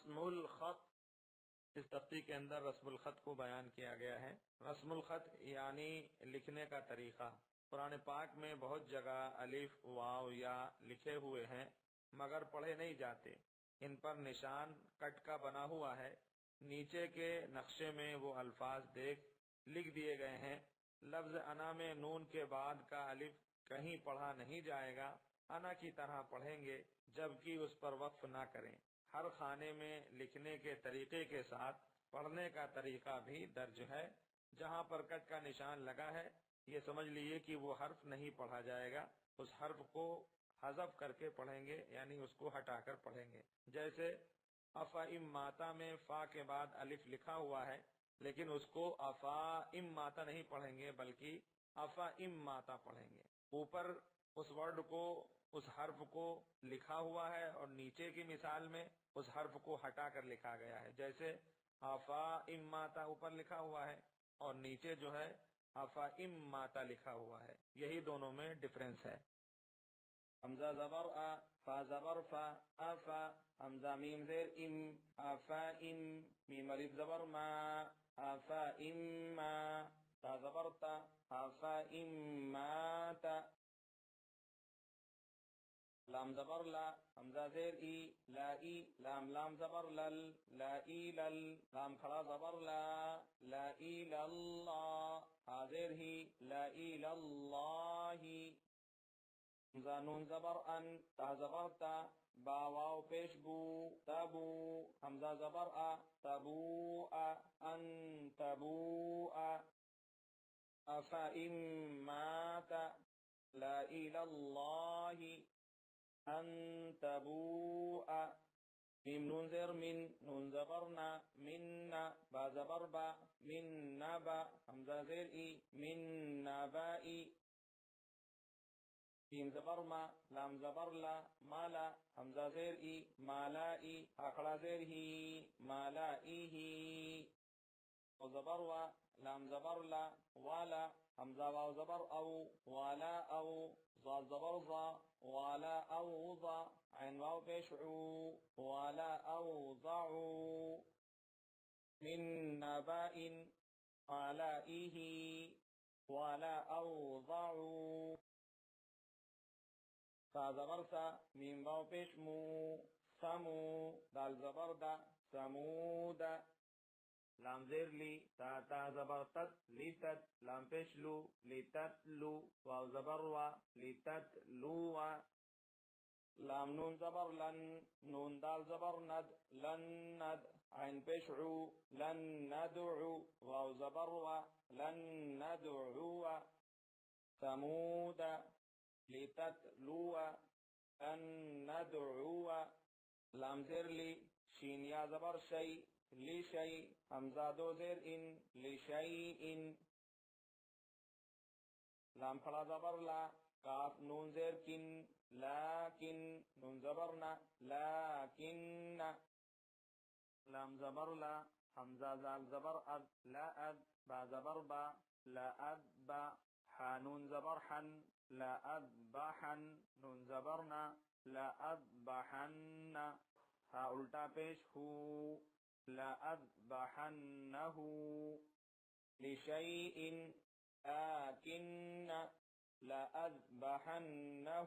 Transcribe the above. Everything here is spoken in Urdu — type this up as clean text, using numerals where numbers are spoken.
رسم الخط، اس تختی کے اندر رسم الخط کو بیان کیا گیا ہے۔ رسم الخط یعنی لکھنے کا طریقہ۔ قرآن پاک میں بہت جگہ الف واو یا لکھے ہوئے ہیں مگر پڑھے نہیں جاتے، ان پر نشان کٹ کا بنا ہوا ہے۔ نیچے کے نقشے میں وہ الفاظ لکھ دیے گئے ہیں۔ لفظ انا میں نون کے بعد کا الف کہیں پڑھا نہیں جائے گا، انا کی طرح پڑھیں گے جبکہ اس پر وقف نہ کریں۔ ہر خانے میں لکھنے کے طریقے کے ساتھ پڑھنے کا طریقہ بھی درج ہے۔ جہاں پر کٹ کا نشان لگا ہے یہ سمجھ لیجیے کہ وہ حرف نہیں پڑھا جائے گا، اس حرف کو حذف کر کے پڑھیں گے، یعنی اس کو ہٹا کر پڑھیں گے۔ جیسے افا ام ماتا میں فا کے بعد الف لکھا ہوا ہے، لیکن اس کو افا ام ماتا نہیں پڑھیں گے بلکہ افا ام ماتا پڑھیں گے۔ اوپر اس ورڈ کو، اس حرف کو لکھا ہوا ہے اور نیچے کی مثال میں اس حرف کو ہٹا کر لکھا گیا ہے۔ جیسے افا ام ماتا اوپر لکھا ہوا ہے اور نیچے جو ہے افا ام ماتا لکھا ہوا ہے، یہی دونوں میں ڈفرنس ہے۔ حمزہ زبر آ، فا زبر فا، افا، حمزہ میم زیر ام، افا ام، میم الف زبر ما، افا ام ما، تا زبر تا، افا ام ما تا، لام زبر لا، حمزہ زیر ای، لا ای، لام لام زبر لل، لا ای لل، لام کھڑا زبر لا، لا ای للہ، ہا زیر ہی، لا ای للہ، حمزہ نون زبر ان، تا زبر تا، با واو پیش بو، تبو، حمزہ زبر آ، تبو آ، ان تبو آ، افا ام مات، لا الہ، ان تبوء، میم نون زیر من، نون زبر نا، من، با زبر با، من نبا، حمزہ زیر ای، من نبائی، میم زبر ما، لام زبر لا، مالا، حمزہ زیر ای، مالائی، آخڑا زیر ہی، مالائیہی، او زبر وا، لام زبر لا، والا، حمزہ واو زبر او، والا او، ضاد زبر ضا، والا او ضا، عین واو پیش عو، والا او ضعو، من نبائن، آلائیہ، والا او ضعو، تا زبر سا، میم واو پیش مو، سمو، دال زبر دا، سمود، لام زیر لی، تا زبر تت، لیتت، لام پیش لو، لیتت لو، واو زبر وا، لیتت لو وا، لام نون زبر لن، نون دال زبر ند، لن ند، عین پیش عو، لن ندعو، واو زبر وا، لن ندعو، ثمود، لتتلو، لن ندعو، لام زیر لی، شین یا زبر شی، لشی، حمزہ دو زیر ان، لشیئن، لام کھڑا زبر لا، کاف نون زیر کن، لیکن، نون زبر نا، لیکن، لام زبر لا، حمزہ زال زبر اد، لا اد، با زبر با، لا اد با، حا نون زبر حن، لا اد بحن، نون زبر نا، لا اد بحن، ہا الٹا پیش ہو، لا اذبحنہ، لشیء، آکن، لا اذبحنہ،